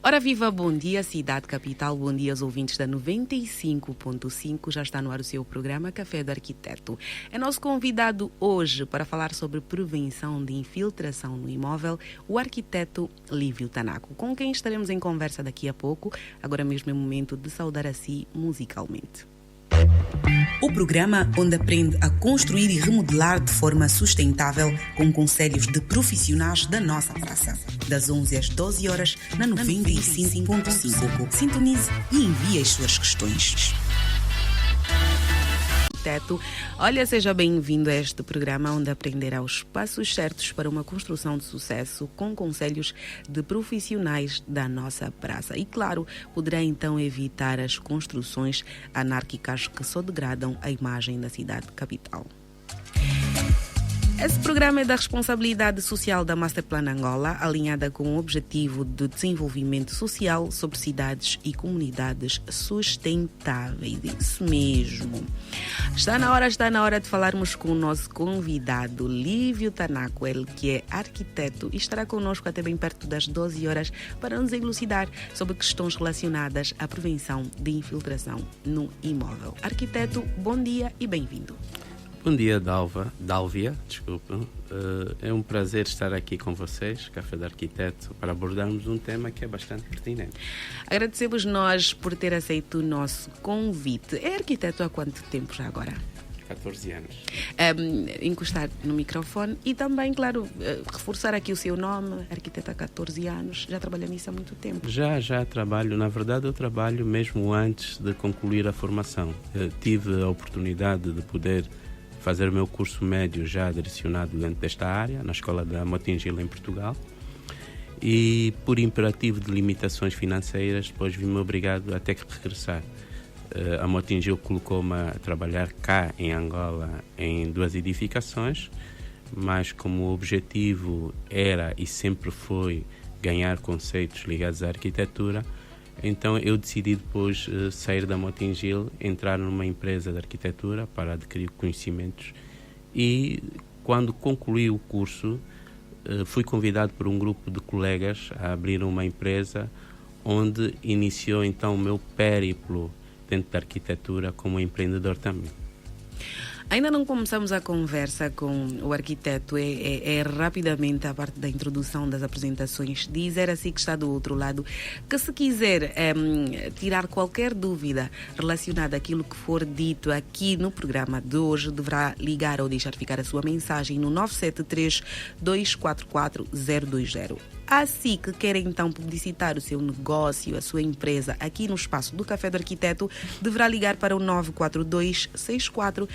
Ora viva, bom dia Cidade Capital, bom dia aos ouvintes da 95.5, já está no ar o seu programa Café do Arquiteto. É nosso convidado hoje para falar sobre prevenção de infiltração no imóvel, o arquiteto Lívio Tanaco, com quem estaremos em conversa daqui a pouco. Agora mesmo é momento de saudar a si musicalmente. O programa onde aprende a construir e remodelar de forma sustentável com conselhos de profissionais da nossa praça. Das 11 às 12 horas na 95.5. Sintonize e envie as suas questões. Olha, seja bem-vindo a este programa onde aprenderá os passos certos para uma construção de sucesso com conselhos de profissionais da nossa praça. E, claro, poderá então evitar as construções anárquicas que só degradam a imagem da cidade capital. Esse programa é da responsabilidade social da Masterplan Angola, alinhada com o objetivo de desenvolvimento social sobre cidades e comunidades sustentáveis. Isso mesmo. Está na hora de falarmos com o nosso convidado, Lívio Tanaco, ele que é arquiteto e estará connosco até bem perto das 12 horas para nos elucidar sobre questões relacionadas à prevenção de infiltração no imóvel. Arquiteto, bom dia e bem-vindo. Bom dia, Dálvia, desculpa. É um prazer estar aqui com vocês, Café do Arquiteto, para abordarmos um tema que é bastante pertinente. Agradecemos nós por ter aceito o nosso convite. É arquiteto há quanto tempo já agora? 14 anos. Encostar no microfone e também, claro, reforçar aqui o seu nome, arquiteto há 14 anos, já trabalha nisso há muito tempo. Já trabalho, na verdade eu trabalho mesmo antes de concluir a formação. Tive a oportunidade de poder fazer o meu curso médio já direcionado dentro desta área, na Escola da Motengil em Portugal, e por imperativo de limitações financeiras depois vi-me obrigado a ter que regressar. A Motengil colocou-me a trabalhar cá em Angola em 2 edificações, mas como o objetivo era e sempre foi ganhar conceitos ligados à arquitetura, então eu decidi depois sair da Motengil, entrar numa empresa de arquitetura para adquirir conhecimentos, e quando concluí o curso fui convidado por um grupo de colegas a abrir uma empresa onde iniciou então o meu périplo dentro da arquitetura como empreendedor também. Ainda não começamos a conversa com o arquiteto, é rapidamente a parte da introdução das apresentações, dizer assim que está do outro lado, que se quiser tirar qualquer dúvida relacionada àquilo que for dito aqui no programa de hoje, deverá ligar ou deixar ficar a sua mensagem no 973-244-020. Assim que quer então publicitar o seu negócio, a sua empresa aqui no espaço do Café do Arquiteto, deverá ligar para o 942-646393.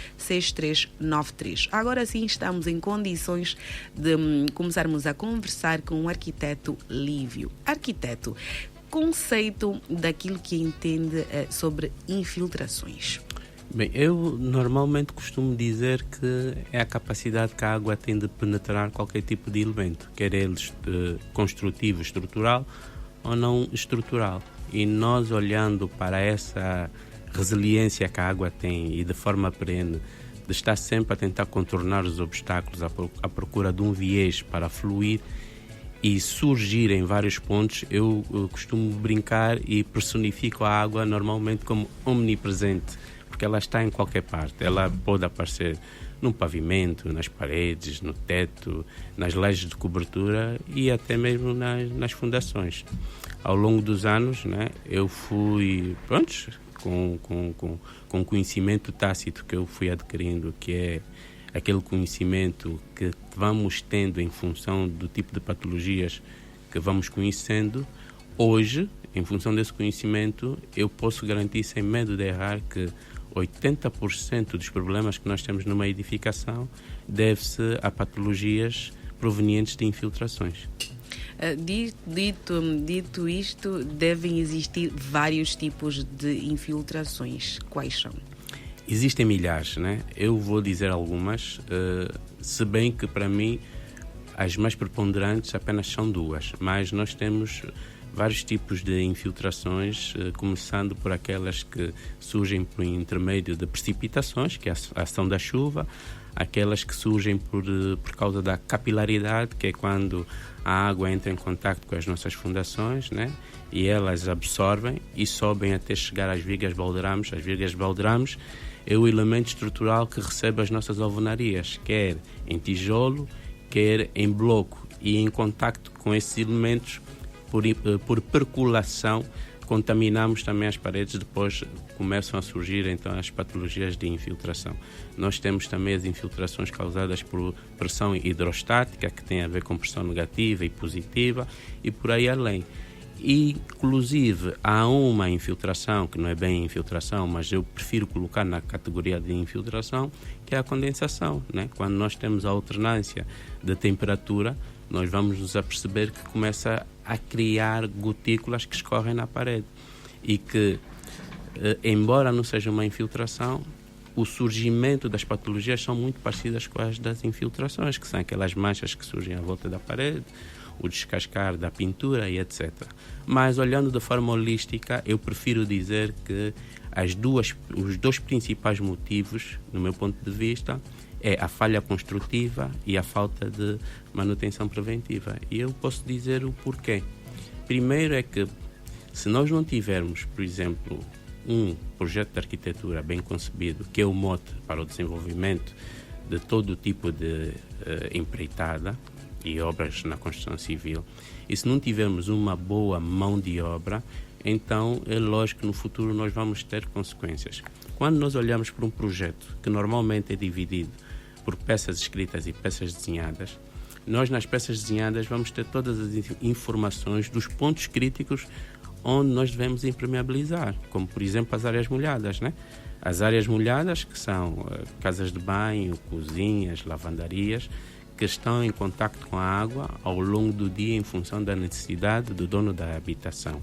Agora sim estamos em condições de começarmos a conversar com o arquiteto Lívio. Arquiteto, conceito daquilo que entende sobre infiltrações. Bem, eu normalmente costumo dizer que é a capacidade que a água tem de penetrar qualquer tipo de elemento, quer eles construtivo, estrutural ou não estrutural. E nós, olhando para essa resiliência que a água tem e de forma perene, de estar sempre a tentar contornar os obstáculos à procura de um viés para fluir e surgir em vários pontos, eu costumo brincar e personifico a água normalmente como omnipresente, porque ela está em qualquer parte. Ela pode aparecer no pavimento, nas paredes, no teto, nas lajes de cobertura e até mesmo nas fundações. Ao longo dos anos, né, eu fui, com conhecimento tácito que eu fui adquirindo, que é aquele conhecimento que vamos tendo em função do tipo de patologias que vamos conhecendo. Hoje, em função desse conhecimento, eu posso garantir sem medo de errar que 80% dos problemas que nós temos numa edificação deve-se a patologias provenientes de infiltrações. Dito isto, devem existir vários tipos de infiltrações. Quais são? Existem milhares, né? Eu vou dizer algumas, se bem que para mim as mais preponderantes apenas são 2, mas nós temos vários tipos de infiltrações, começando por aquelas que surgem por intermédio de precipitações, que é a ação da chuva, aquelas que surgem por causa da capilaridade, que é quando a água entra em contato com as nossas fundações, né? E elas absorvem e sobem até chegar às vigas baldrames. As vigas baldrames é o elemento estrutural que recebe as nossas alvenarias, quer em tijolo, quer em bloco, e em contacto com esses elementos, por percolação, contaminamos também as paredes. Depois começam a surgir então as patologias de infiltração. Nós temos também as infiltrações causadas por pressão hidrostática, que tem a ver com pressão negativa e positiva, e por aí além. Inclusive, há uma infiltração, que não é bem infiltração, mas eu prefiro colocar na categoria de infiltração, que é a condensação, né? Quando nós temos a alternância de temperatura, nós vamos nos aperceber que começa a criar gotículas que escorrem na parede e que, embora não seja uma infiltração, o surgimento das patologias são muito parecidas com as das infiltrações, que são aquelas manchas que surgem à volta da parede, o descascar da pintura e etc. Mas, olhando de forma holística, eu prefiro dizer que os dois principais motivos, no meu ponto de vista, é a falha construtiva e a falta de manutenção preventiva. E eu posso dizer o porquê. Primeiro é que, se nós não tivermos, por exemplo, um projeto de arquitetura bem concebido, que é o mote para o desenvolvimento de todo tipo de empreitada e obras na construção civil, e se não tivermos uma boa mão de obra, então é lógico que no futuro nós vamos ter consequências. Quando nós olhamos para um projeto que normalmente é dividido por peças escritas e peças desenhadas, nós nas peças desenhadas vamos ter todas as informações dos pontos críticos onde nós devemos impermeabilizar, como por exemplo as áreas molhadas, né? As áreas molhadas, que são casas de banho, cozinhas, lavandarias, que estão em contacto com a água ao longo do dia em função da necessidade do dono da habitação.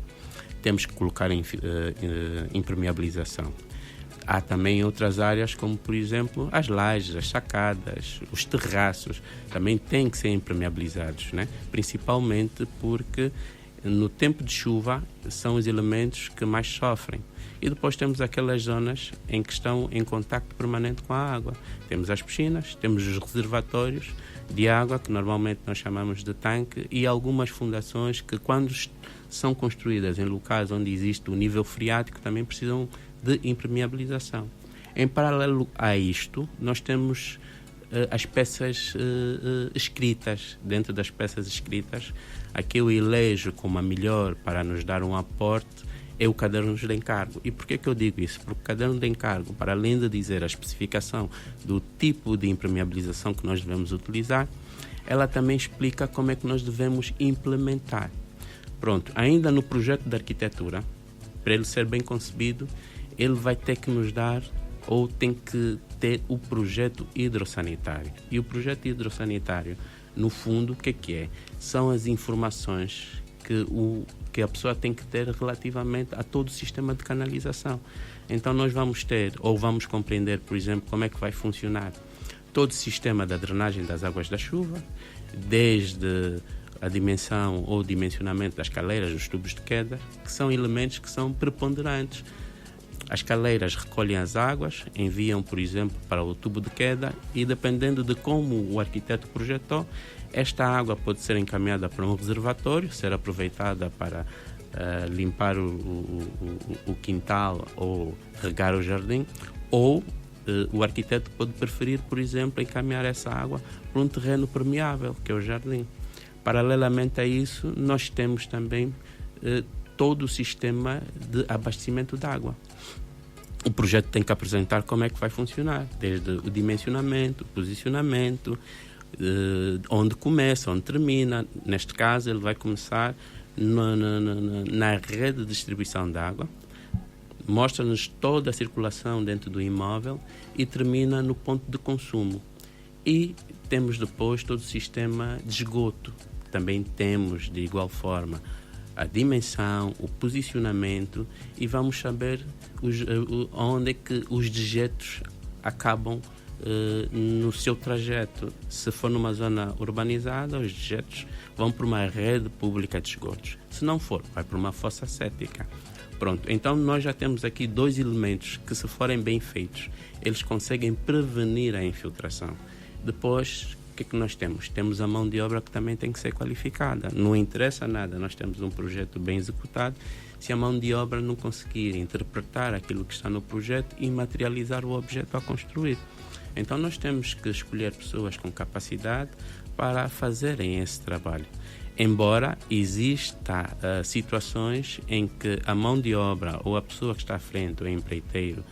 Temos que colocar impermeabilização. Há também outras áreas, como por exemplo as lajes, as sacadas, os terraços, também têm que ser impermeabilizados, né? Principalmente porque no tempo de chuva são os elementos que mais sofrem. E depois temos aquelas zonas em que estão em contacto permanente com a água. Temos as piscinas, temos os reservatórios de água, que normalmente nós chamamos de tanque, e algumas fundações que, quando são construídas em locais onde existe o nível freático, também precisam de impermeabilização. Em paralelo a isto, nós temos as peças escritas. Dentro das peças escritas, a que eu elejo como a melhor para nos dar um aporte é o caderno de encargo. E por que eu digo isso? Porque o caderno de encargo, para além de dizer a especificação do tipo de impermeabilização que nós devemos utilizar, ela também explica como é que nós devemos implementar. Pronto, ainda no projeto de arquitetura, para ele ser bem concebido, ele vai ter que nos dar, ou tem que ter, o projeto hidrossanitário. E o projeto hidrossanitário, no fundo, o que é? São as informações que a pessoa tem que ter relativamente a todo o sistema de canalização. Então nós vamos ter, ou vamos compreender, por exemplo, como é que vai funcionar todo o sistema da drenagem das águas da chuva, desde a dimensão ou dimensionamento das caleiras, dos tubos de queda, que são elementos que são preponderantes. As caleiras recolhem as águas, enviam, por exemplo, para o tubo de queda, e dependendo de como o arquiteto projetou, esta água pode ser encaminhada para um reservatório, ser aproveitada para limpar o quintal ou regar o jardim, ou o arquiteto pode preferir, por exemplo, encaminhar essa água para um terreno permeável, que é o jardim. Paralelamente a isso, nós temos também todo o sistema de abastecimento de água. O projeto tem que apresentar como é que vai funcionar, desde o dimensionamento, o posicionamento, onde começa, onde termina. Neste caso, ele vai começar na rede de distribuição de água, mostra-nos toda a circulação dentro do imóvel e termina no ponto de consumo. E temos depois todo o sistema de esgoto. Também temos, de igual forma, a dimensão, o posicionamento, e vamos saber onde é que os dejetos acabam no seu trajeto. Se for numa zona urbanizada, os dejetos vão para uma rede pública de esgotos. Se não for, vai para uma fossa séptica. Pronto, então nós já temos aqui 2 elementos que, se forem bem feitos, eles conseguem prevenir a infiltração. Depois, o que é que nós temos? Temos a mão de obra que também tem que ser qualificada. Não interessa nada, nós temos um projeto bem executado, se a mão de obra não conseguir interpretar aquilo que está no projeto e materializar o objeto a construir. Então nós temos que escolher pessoas com capacidade para fazerem esse trabalho. Embora exista situações em que a mão de obra ou a pessoa que está à frente, o empreiteiro,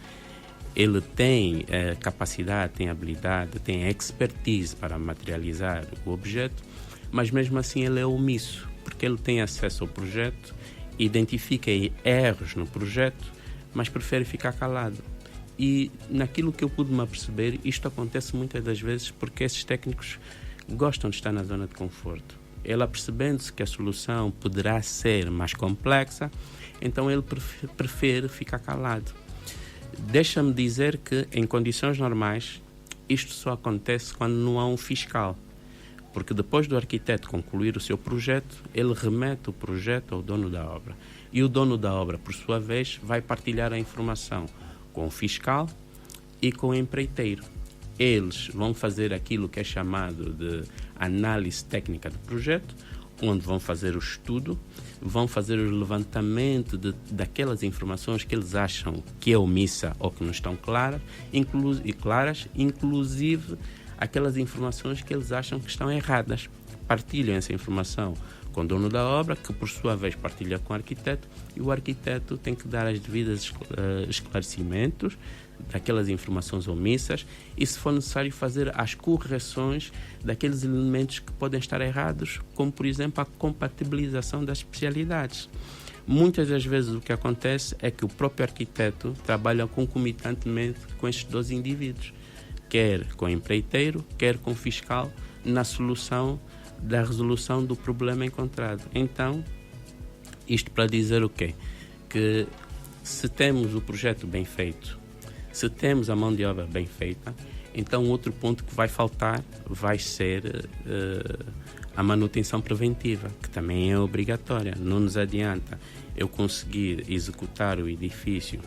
ele tem capacidade, tem habilidade, tem expertise para materializar o objeto, mas mesmo assim ele é omisso, porque ele tem acesso ao projeto, identifica erros no projeto, mas prefere ficar calado. E naquilo que eu pude-me aperceber, isto acontece muitas das vezes porque esses técnicos gostam de estar na zona de conforto. Ele, apercebendo-se que a solução poderá ser mais complexa, então ele prefere ficar calado. Deixa-me dizer que, em condições normais, isto só acontece quando não há um fiscal. Porque depois do arquiteto concluir o seu projeto, ele remete o projeto ao dono da obra. E o dono da obra, por sua vez, vai partilhar a informação com o fiscal e com o empreiteiro. Eles vão fazer aquilo que é chamado de análise técnica do projeto, onde vão fazer o estudo, vão fazer o levantamento daquelas informações que eles acham que é omissa ou que não estão claras, inclusive aquelas informações que eles acham que estão erradas. Partilham essa informação com o dono da obra, que por sua vez partilha com o arquiteto, e o arquiteto tem que dar as devidas esclarecimentos daquelas informações omissas e, se for necessário, fazer as correções daqueles elementos que podem estar errados, como, por exemplo, a compatibilização das especialidades. Muitas das vezes o que acontece é que o próprio arquiteto trabalha concomitantemente com estes 2 indivíduos, quer com o empreiteiro, quer com o fiscal, na solução da resolução do problema encontrado. Então, isto para dizer o quê? Que se temos o projeto bem feito, se temos a mão de obra bem feita, então outro ponto que vai faltar vai ser a manutenção preventiva, que também é obrigatória. Não nos adianta eu conseguir executar o edifício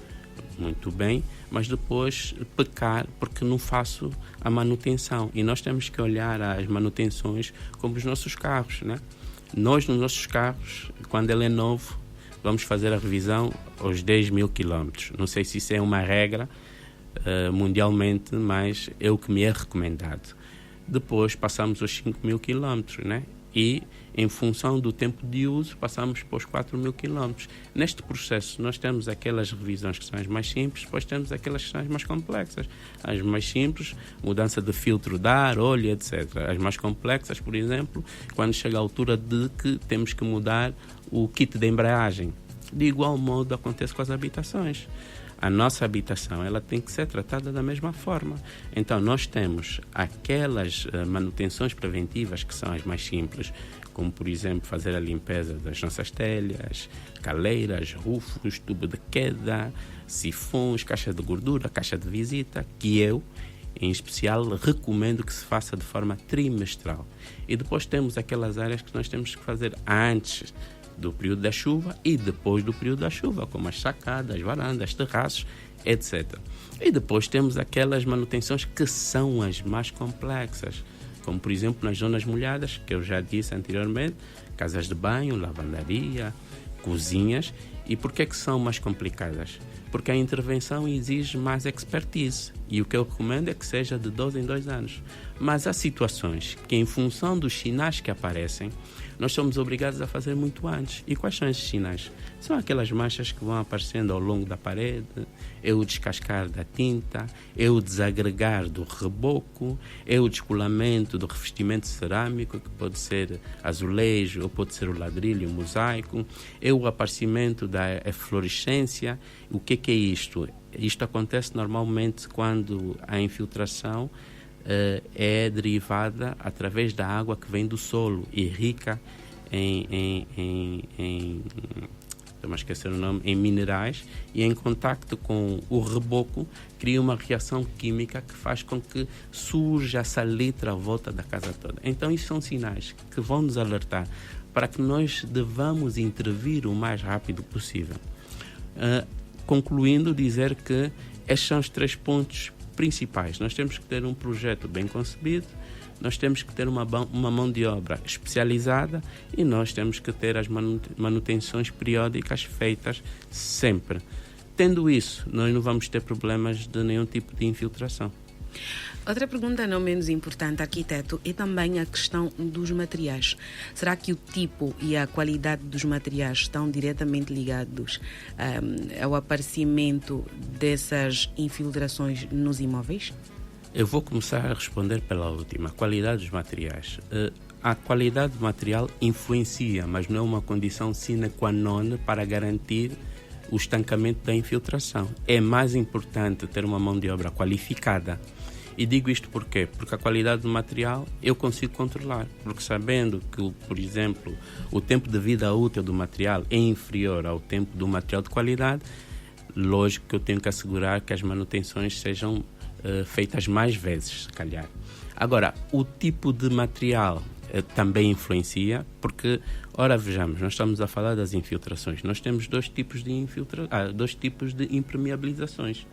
muito bem, mas depois pecar porque não faço a manutenção. E nós temos que olhar as manutenções como os nossos carros, né? Nós, nos nossos carros, quando ele é novo, vamos fazer a revisão aos 10 mil quilómetros. Não sei se isso é uma regra mundialmente, mas é o que me é recomendado. Depois passamos aos 5 mil quilómetros, né? E, em função do tempo de uso, passamos para os 4 mil quilómetros. Neste processo, nós temos aquelas revisões que são as mais simples, depois temos aquelas que são as mais complexas. As mais simples, mudança de filtro de ar, óleo, etc. As mais complexas, por exemplo, quando chega a altura de que temos que mudar o kit de embreagem. De igual modo, acontece com as habitações. A nossa habitação, ela tem que ser tratada da mesma forma. Então, nós temos aquelas manutenções preventivas que são as mais simples, como, por exemplo, fazer a limpeza das nossas telhas, caleiras, rufos, tubo de queda, sifões, caixa de gordura, caixa de visita, que eu, em especial, recomendo que se faça de forma trimestral. E depois temos aquelas áreas que nós temos que fazer antes do período da chuva e depois do período da chuva, como as sacadas, varandas, terraços, etc. E depois temos aquelas manutenções que são as mais complexas, como, por exemplo, nas zonas molhadas, que eu já disse anteriormente, casas de banho, lavandaria, cozinhas. E por que são mais complicadas? Porque a intervenção exige mais expertise, e o que eu recomendo é que seja de 2 em 2 anos. Mas há situações que, em função dos sinais que aparecem, nós somos obrigados a fazer muito antes. E quais são esses sinais? São aquelas manchas que vão aparecendo ao longo da parede, é o descascar da tinta, é o desagregar do reboco, é o descolamento do revestimento cerâmico, que pode ser azulejo ou pode ser o ladrilho, o mosaico, é o aparecimento da eflorescência. O que é isto? Isto acontece normalmente quando a infiltração é derivada através da água que vem do solo e rica em estou-me a esquecer o nome, em minerais, e em contacto com o reboco cria uma reação química que faz com que surja essa letra à volta da casa toda. Então, isso são sinais que vão nos alertar para que nós devamos intervir o mais rápido possível. Concluindo, dizer que estes são os 3 pontos principais. Nós temos que ter um projeto bem concebido, nós temos que ter uma mão de obra especializada e nós temos que ter as manutenções periódicas feitas sempre. Tendo isso, nós não vamos ter problemas de nenhum tipo de infiltração. Outra pergunta não menos importante, arquiteto, é também a questão dos materiais. Será que o tipo e a qualidade dos materiais estão diretamente ligados ao aparecimento dessas infiltrações nos imóveis? Eu vou começar a responder pela última, a qualidade dos materiais. A qualidade do material influencia, mas não é uma condição sine qua non para garantir o estancamento da infiltração. É mais importante ter uma mão de obra qualificada. E digo isto por quê? Porque a qualidade do material eu consigo controlar. Porque sabendo que, por exemplo, o tempo de vida útil do material é inferior ao tempo do material de qualidade, lógico que eu tenho que assegurar que as manutenções sejam feitas mais vezes, se calhar. Agora, o tipo de material também influencia, porque, ora, vejamos, nós estamos a falar das infiltrações. Nós temos dois tipos de impermeabilizações.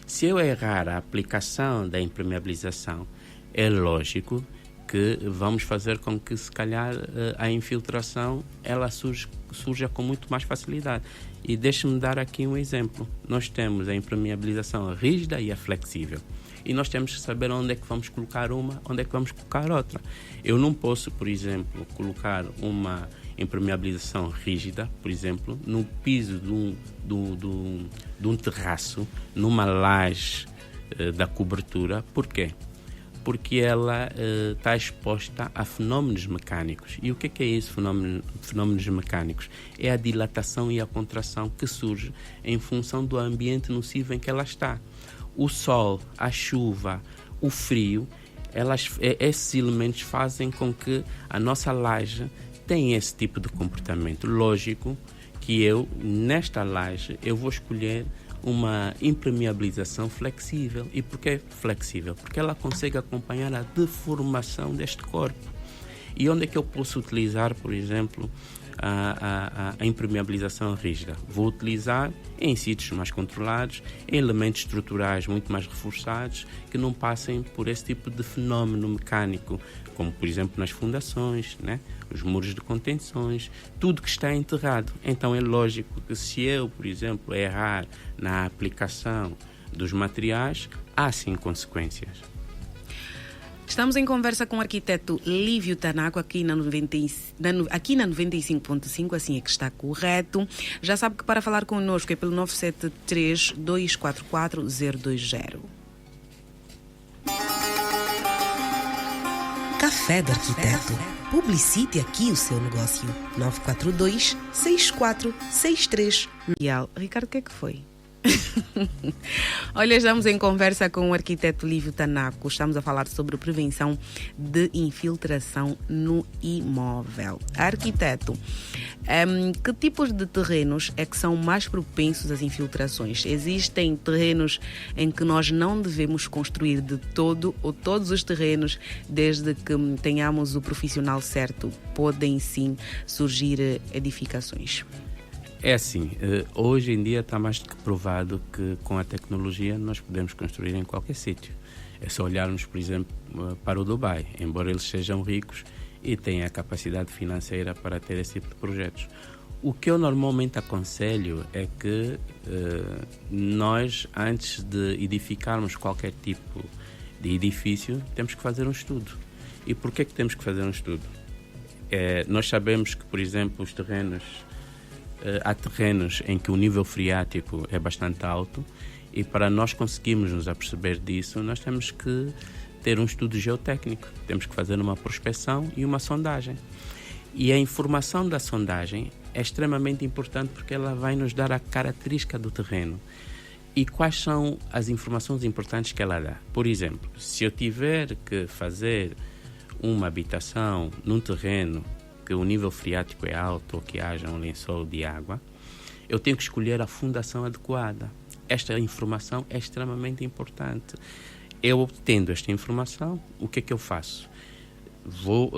Se eu errar a aplicação da impermeabilização, é lógico que vamos fazer com que, se calhar, a infiltração ela surja com muito mais facilidade. E deixe-me dar aqui um exemplo. Nós temos a impermeabilização rígida e a flexível. E nós temos que saber onde é que vamos colocar uma, onde é que vamos colocar outra. Eu não posso, por exemplo, colocar uma impermeabilização rígida, por exemplo, no piso de um terraço, numa laje da cobertura. Por quê? Porque ela está exposta a fenómenos mecânicos. E o que é isso, fenómenos mecânicos? É a dilatação e a contração que surge em função do ambiente nocivo em que ela está. O sol, a chuva, o frio, esses elementos fazem com que a nossa laje tenha esse tipo de comportamento. Lógico que eu, nesta laje, eu vou escolher uma impermeabilização flexível. E por que flexível? Porque ela consegue acompanhar a deformação deste corpo. E onde é que eu posso utilizar, por exemplo, a impermeabilização rígida? Vou utilizar em sítios mais controlados, em elementos estruturais muito mais reforçados, que não passem por esse tipo de fenómeno mecânico, como, por exemplo, nas fundações, né? Os muros de contenções, tudo que está enterrado. Então é lógico que se eu, por exemplo, errar na aplicação dos materiais, há sim consequências. Estamos em conversa com o arquiteto Lívio Tanaco aqui na 95.5, assim é que está correto. Já sabe que para falar connosco é pelo 973-244-020. Café do Arquiteto. Publicite aqui o seu negócio. 942-6463. Ricardo, o que é que foi? Olha, estamos em conversa com o arquiteto Lívio Tanaco. Estamos a falar sobre prevenção de infiltração no imóvel. Arquiteto, que tipos de terrenos é que são mais propensos às infiltrações? Existem terrenos em que nós não devemos construir de todo, ou todos os terrenos, desde que tenhamos o profissional certo, podem sim surgir edificações? É assim, hoje em dia está mais do que provado que com a tecnologia nós podemos construir em qualquer sítio. É só olharmos, por exemplo, para o Dubai, embora eles sejam ricos e tenham a capacidade financeira para ter esse tipo de projetos. O que eu normalmente aconselho é que nós, antes de edificarmos qualquer tipo de edifício, temos que fazer um estudo. E por que temos que fazer um estudo? Nós sabemos que, por exemplo, os terrenos... Há terrenos em que o nível freático é bastante alto e para nós conseguirmos nos aperceber disso, nós temos que ter um estudo geotécnico, temos que fazer uma prospecção e uma sondagem. E a informação da sondagem é extremamente importante porque ela vai nos dar a característica do terreno. E quais são as informações importantes que ela dá? Por exemplo, se eu tiver que fazer uma habitação num terreno que o nível freático é alto ou que haja um lençol de água, eu tenho que escolher a fundação adequada. Esta informação é extremamente importante. Eu, obtendo esta informação, o que é que eu faço? Vou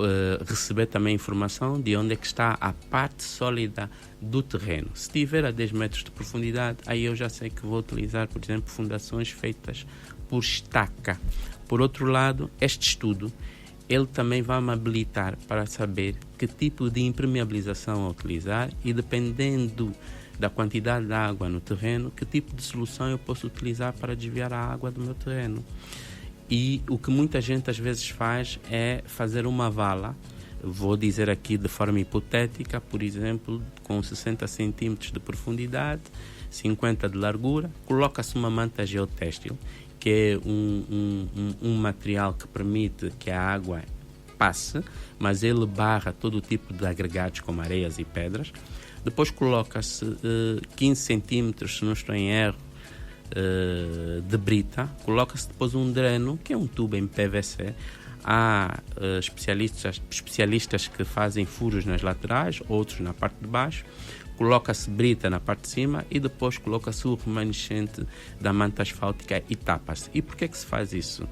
receber também informação de onde é que está a parte sólida do terreno. Se estiver a 10 metros de profundidade, aí eu já sei que vou utilizar, por exemplo, fundações feitas por estaca. Por outro lado, este estudo, ele também vai me habilitar para saber que tipo de impermeabilização a utilizar e, dependendo da quantidade de água no terreno, que tipo de solução eu posso utilizar para desviar a água do meu terreno. E o que muita gente às vezes faz é fazer uma vala, vou dizer aqui de forma hipotética, por exemplo, com 60 centímetros de profundidade, 50 de largura, coloca-se uma manta geotêxtil, que é um material que permite que a água passe, mas ele barra todo tipo de agregados como areias e pedras. Depois coloca-se 15 centímetros, se não estou em erro, de brita, coloca-se depois um dreno, que é um tubo em PVC. Há especialistas que fazem furos nas laterais, outros na parte de baixo. Coloca-se brita na parte de cima e depois coloca-se o remanescente da manta asfáltica e tapa-se. E por que é que se faz isso?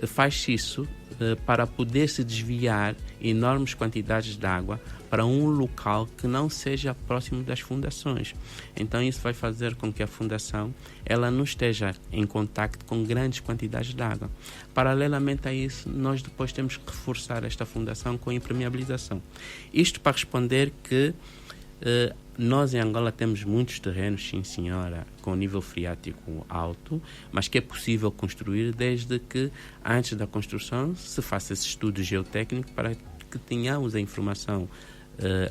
Faz-se isso para poder se desviar enormes quantidades de água para um local que não seja próximo das fundações. Então isso vai fazer com que a fundação ela não esteja em contacto com grandes quantidades de água. Paralelamente a isso, nós depois temos que reforçar esta fundação com impermeabilização. Isto para responder que nós em Angola temos muitos terrenos, sim senhora, com nível freático alto, mas que é possível construir desde que antes da construção se faça esse estudo geotécnico para que tenhamos a informação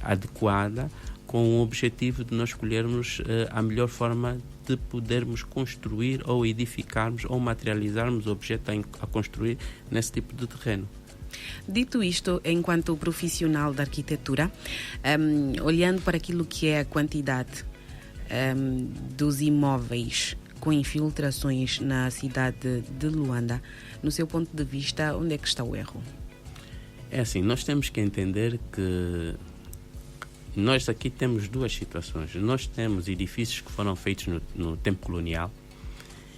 adequada, com o objetivo de nós escolhermos a melhor forma de podermos construir ou edificarmos ou materializarmos o objeto a construir nesse tipo de terreno. Dito isto, enquanto profissional da arquitetura, olhando para aquilo que é a quantidade dos imóveis com infiltrações na cidade de Luanda, no seu ponto de vista, onde é que está o erro? É assim, nós temos que entender que nós aqui temos duas situações. Nós temos edifícios que foram feitos no tempo colonial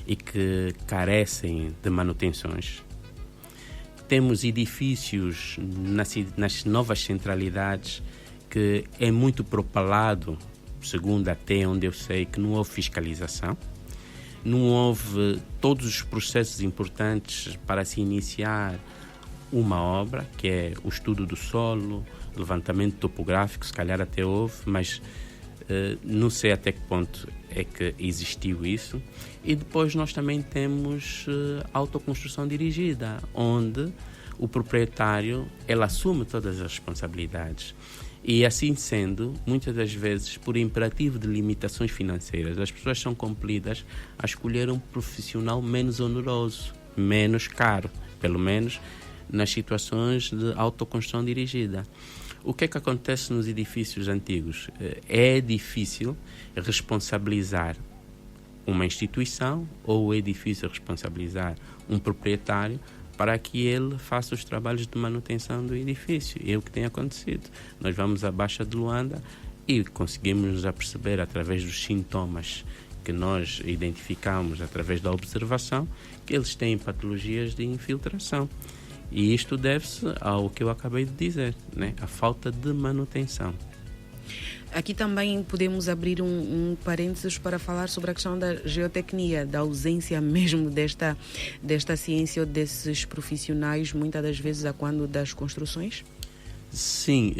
e que carecem de manutenções. Temos edifícios nas novas centralidades que é muito propalado, segundo até onde eu sei, que não houve fiscalização, não houve todos os processos importantes para se iniciar uma obra, que é o estudo do solo, levantamento topográfico, se calhar até houve, mas não sei até que ponto é que existiu isso. E depois nós também temos autoconstrução dirigida, onde o proprietário ele assume todas as responsabilidades. E assim sendo, muitas das vezes, por imperativo de limitações financeiras, as pessoas são compelidas a escolher um profissional menos oneroso, menos caro, pelo menos nas situações de autoconstrução dirigida. O que é que acontece nos edifícios antigos? É difícil responsabilizar uma instituição ou é difícil responsabilizar um proprietário para que ele faça os trabalhos de manutenção do edifício. É o que tem acontecido. Nós vamos à Baixa de Luanda e conseguimos nos aperceber através dos sintomas que nós identificamos através da observação que eles têm patologias de infiltração. E isto deve-se ao que eu acabei de dizer, né? A falta de manutenção. Aqui também podemos abrir um parênteses para falar sobre a questão da geotecnia, da ausência mesmo desta ciência ou desses profissionais, muitas das vezes a quando das construções? Sim,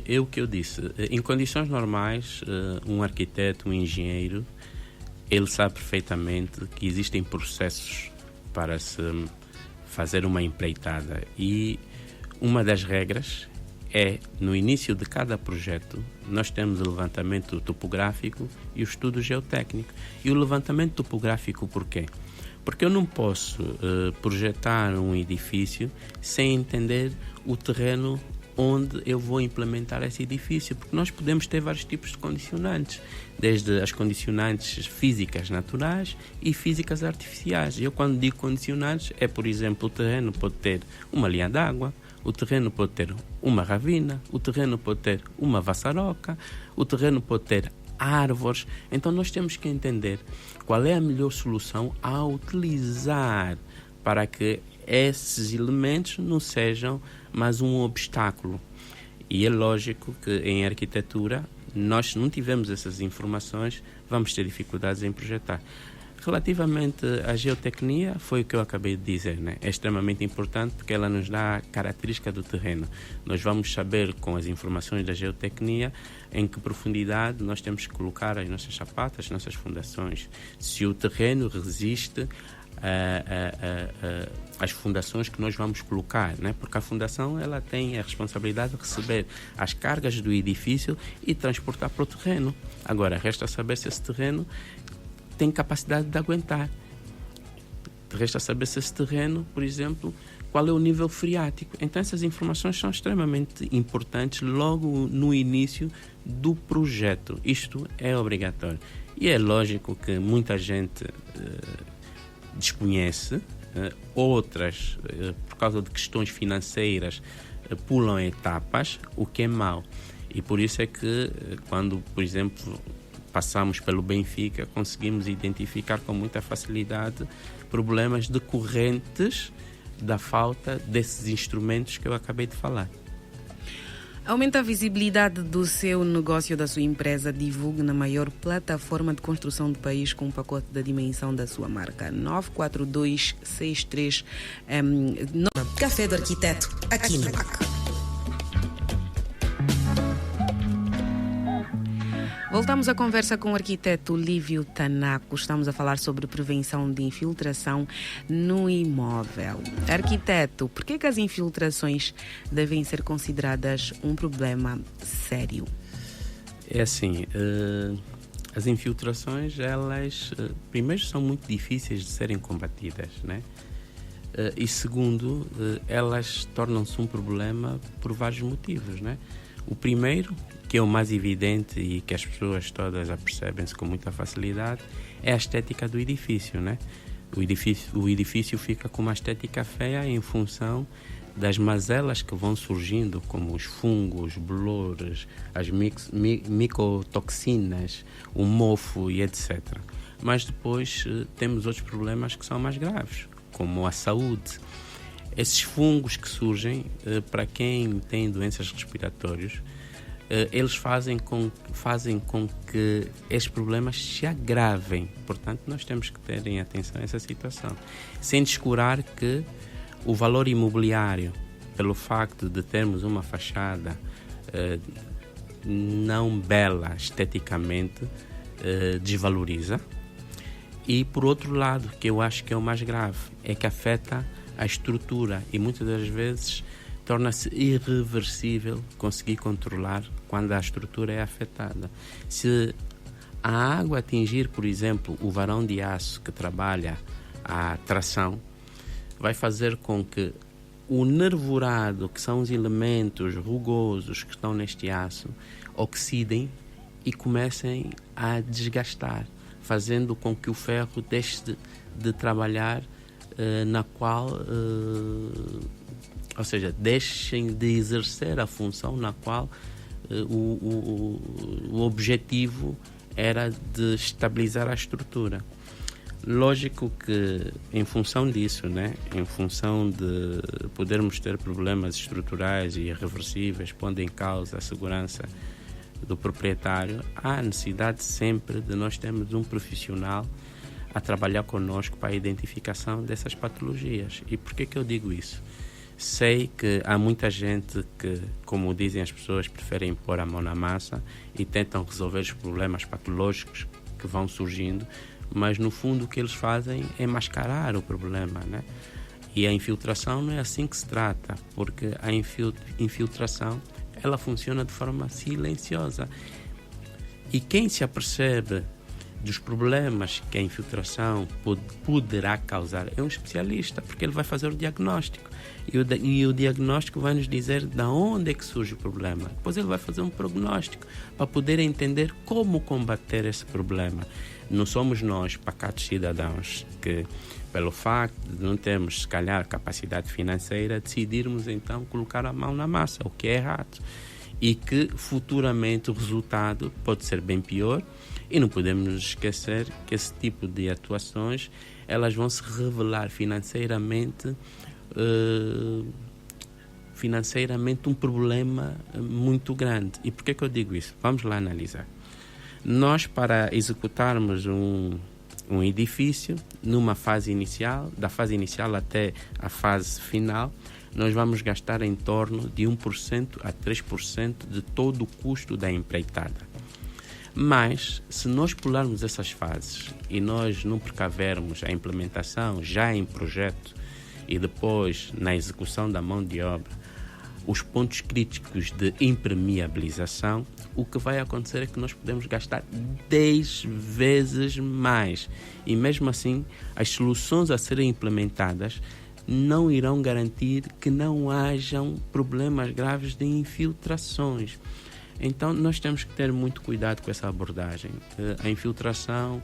é o que eu disse. Em condições normais, um arquiteto, um engenheiro, ele sabe perfeitamente que existem processos para se fazer uma empreitada e uma das regras é, no início de cada projeto, nós temos o levantamento topográfico e o estudo geotécnico. E o levantamento topográfico por quê? Porque eu não posso projetar um edifício sem entender o terreno onde eu vou implementar esse edifício, porque nós podemos ter vários tipos de condicionantes, desde as condicionantes físicas naturais e físicas artificiais. Eu quando digo condicionantes é, por exemplo, o terreno pode ter uma linha d'água, o terreno pode ter uma ravina, o terreno pode ter uma vassaroca, o terreno pode ter árvores. Então nós temos que entender qual é a melhor solução a utilizar para que esses elementos não sejam mais um obstáculo. E é lógico que em arquitetura, nós se não tivermos essas informações, vamos ter dificuldades em projetar. Relativamente à geotecnia, foi o que eu acabei de dizer, né? É extremamente importante porque ela nos dá a característica do terreno. Nós vamos saber, com as informações da geotecnia, em que profundidade nós temos que colocar as nossas chapatas, as nossas fundações. Se o terreno resiste às fundações que nós vamos colocar, né? Porque a fundação ela tem a responsabilidade de receber as cargas do edifício e transportar para o terreno. Agora, resta saber se esse terreno tem capacidade de aguentar. Resta saber se esse terreno, por exemplo, qual é o nível freático. Então essas informações são extremamente importantes logo no início do projeto. Isto é obrigatório. E é lógico que muita gente desconhece, outras, por causa de questões financeiras, pulam etapas, o que é mau. E por isso é que quando, por exemplo, passamos pelo Benfica, conseguimos identificar com muita facilidade problemas decorrentes da falta desses instrumentos que eu acabei de falar. Aumenta a visibilidade do seu negócio, da sua empresa. Divulgue na maior plataforma de construção do país com um pacote da dimensão da sua marca. 94263 Café do Arquiteto, aqui no PAC. Voltamos à conversa com o arquiteto Lívio Tanaco. Estamos a falar sobre prevenção de infiltração no imóvel. Arquiteto, por que as infiltrações devem ser consideradas um problema sério? É assim, as infiltrações, elas, primeiro, são muito difíceis de serem combatidas, né? E segundo, elas tornam-se um problema por vários motivos, né? O primeiro, que é o mais evidente e que as pessoas todas apercebem-se com muita facilidade, é a estética do edifício, né? O edifício fica com uma estética feia em função das mazelas que vão surgindo, como os fungos, bolores, as micotoxinas, o mofo e etc. Mas depois temos outros problemas que são mais graves, como a saúde. Esses fungos que surgem, para quem tem doenças respiratórias, eles fazem com que esses problemas se agravem. Portanto, nós temos que ter em atenção essa situação. Sem descurar que o valor imobiliário, pelo facto de termos uma fachada não bela esteticamente, desvaloriza. E, por outro lado, que eu acho que é o mais grave, é que afeta a estrutura e muitas das vezes torna-se irreversível conseguir controlar quando a estrutura é afetada. Se a água atingir, por exemplo, o varão de aço que trabalha a tração, vai fazer com que o nervurado, que são os elementos rugosos que estão neste aço, oxidem e comecem a desgastar, fazendo com que o ferro deixe de trabalhar na qual, ou seja, deixem de exercer a função na qual o objetivo era de estabilizar a estrutura. Lógico que, em função disso, né, em função de podermos ter problemas estruturais e irreversíveis, pondo em causa a segurança do proprietário, há necessidade sempre de nós termos um profissional a trabalhar connosco para a identificação dessas patologias. E por que eu digo isso? Sei que há muita gente que, como dizem as pessoas, preferem pôr a mão na massa e tentam resolver os problemas patológicos que vão surgindo, mas no fundo o que eles fazem é mascarar o problema, né? E a infiltração não é assim que se trata, porque a infiltração ela funciona de forma silenciosa. E quem se apercebe dos problemas que a infiltração poderá causar é um especialista, porque ele vai fazer o diagnóstico. E o diagnóstico vai nos dizer de onde é que surge o problema. Depois ele vai fazer um prognóstico para poder entender como combater esse problema. Não somos nós, pacatos cidadãos, que pelo facto de não termos, se calhar, capacidade financeira, decidirmos então colocar a mão na massa, o que é errado. e que futuramente o resultado pode ser bem pior, e não podemos nos esquecer que esse tipo de atuações elas vão se revelar financeiramente um problema muito grande. E por que eu digo isso? Vamos lá analisar. Nós, para executarmos um edifício, numa fase inicial, da fase inicial até a fase final, nós vamos gastar em torno de 1% a 3% de todo o custo da empreitada. Mas, se nós pularmos essas fases e nós não precavermos a implementação já em projeto e depois na execução da mão de obra, os pontos críticos de impermeabilização, o que vai acontecer é que nós podemos gastar 10 vezes mais. E mesmo assim, as soluções a serem implementadas não irão garantir que não hajam problemas graves de infiltrações. Então, nós temos que ter muito cuidado com essa abordagem. A infiltração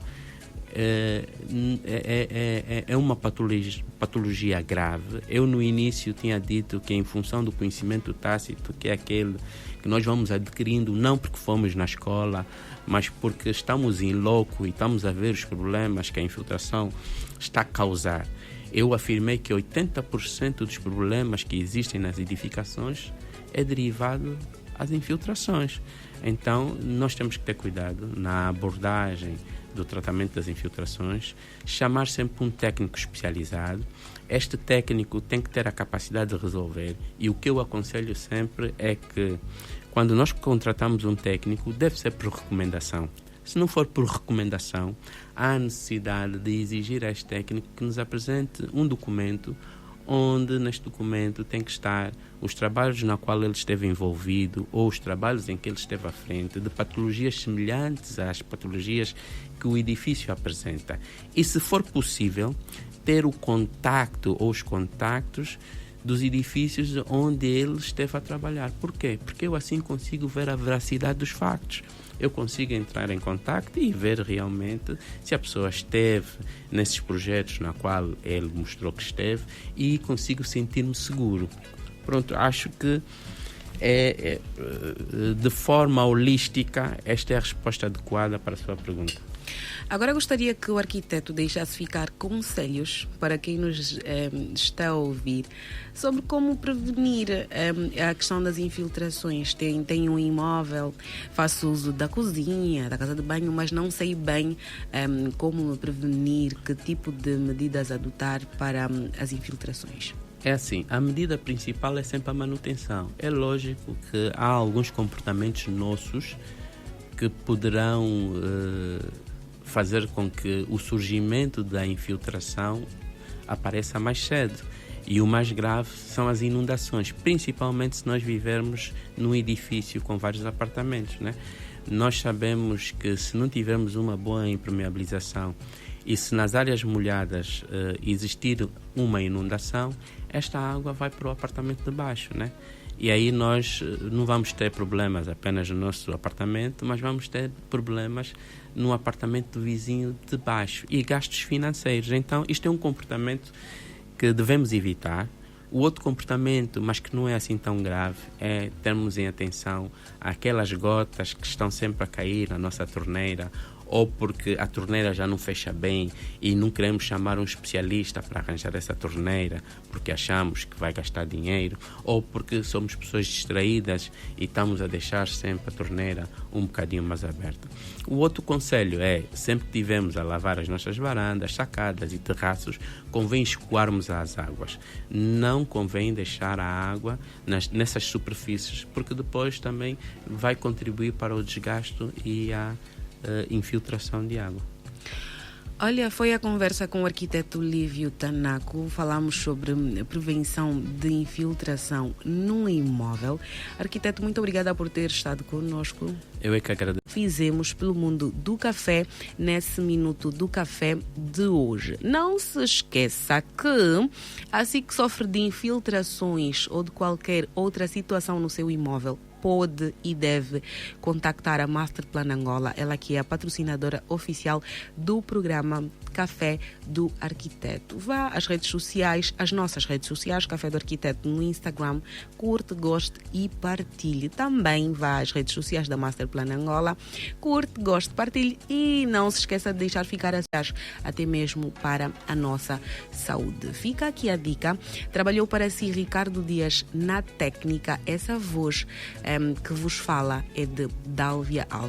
é uma patologia grave. Eu, no início, tinha dito que, em função do conhecimento tácito, que é aquele que nós vamos adquirindo, não porque fomos na escola, mas porque estamos em loco e estamos a ver os problemas que a infiltração está a causar. Eu afirmei que 80% dos problemas que existem nas edificações é derivado das infiltrações. Então, nós temos que ter cuidado na abordagem do tratamento das infiltrações, chamar sempre um técnico especializado. Este técnico tem que ter a capacidade de resolver, e o que eu aconselho sempre é que, quando nós contratamos um técnico, deve ser por recomendação. Se não for por recomendação, há necessidade de exigir a este técnico que nos apresente um documento, onde neste documento tem que estar os trabalhos na qual ele esteve envolvido ou os trabalhos em que ele esteve à frente de patologias semelhantes às patologias que o edifício apresenta. E, se for possível, ter o contacto ou os contactos dos edifícios onde ele esteve a trabalhar. Por quê? Porque eu assim consigo ver a veracidade dos factos. Eu consigo entrar em contacto e ver realmente se a pessoa esteve nesses projetos na qual ele mostrou que esteve, e consigo sentir-me seguro. Pronto, acho que de forma holística, esta é a resposta adequada para a sua pergunta. Agora gostaria que o arquiteto deixasse ficar conselhos para quem nos está a ouvir sobre como prevenir a questão das infiltrações. Tem um imóvel, faço uso da cozinha, da casa de banho, mas não sei bem como prevenir, que tipo de medidas adotar para as infiltrações. É assim, a medida principal é sempre a manutenção. É lógico que há alguns comportamentos nossos que poderão fazer com que o surgimento da infiltração apareça mais cedo. E o mais grave são as inundações, principalmente se nós vivermos num edifício com vários apartamentos, né? Nós sabemos que, se não tivermos uma boa impermeabilização e se nas áreas molhadas existir uma inundação, esta água vai para o apartamento de baixo, né? E aí nós não vamos ter problemas apenas no nosso apartamento, mas vamos ter problemas no apartamento do vizinho de baixo, e gastos financeiros. Então, isto é um comportamento que devemos evitar. O outro comportamento, mas que não é assim tão grave, é termos em atenção aquelas gotas que estão sempre a cair na nossa torneira, ou porque a torneira já não fecha bem e não queremos chamar um especialista para arranjar essa torneira porque achamos que vai gastar dinheiro, ou porque somos pessoas distraídas e estamos a deixar sempre a torneira um bocadinho mais aberta. O outro conselho é, sempre que estivermos a lavar as nossas varandas, sacadas e terraços, convém escoarmos as águas. Não convém deixar a água nessas superfícies, porque depois também vai contribuir para o desgaste e a infiltração de água. Olha, foi a conversa com o arquiteto Lívio Tanaco. Falamos sobre prevenção de infiltração num imóvel. Arquiteto, muito obrigada por ter estado conosco. Eu é que agradeço. Fizemos pelo mundo do café nesse Minuto do Café de hoje. Não se esqueça que, assim que sofre de infiltrações ou de qualquer outra situação no seu imóvel, pode e deve contactar a Masterplan Angola, ela que é a patrocinadora oficial do programa Café do Arquiteto. Vá às redes sociais, as nossas redes sociais, Café do Arquiteto no Instagram, curte, goste e partilhe. Também vá às redes sociais da Masterplan Angola, curte, goste, partilhe e não se esqueça de deixar ficar as até mesmo para a nossa saúde. Fica aqui a dica. Trabalhou para si Ricardo Dias na técnica. Essa voz que vos fala é de Dálvia Alves.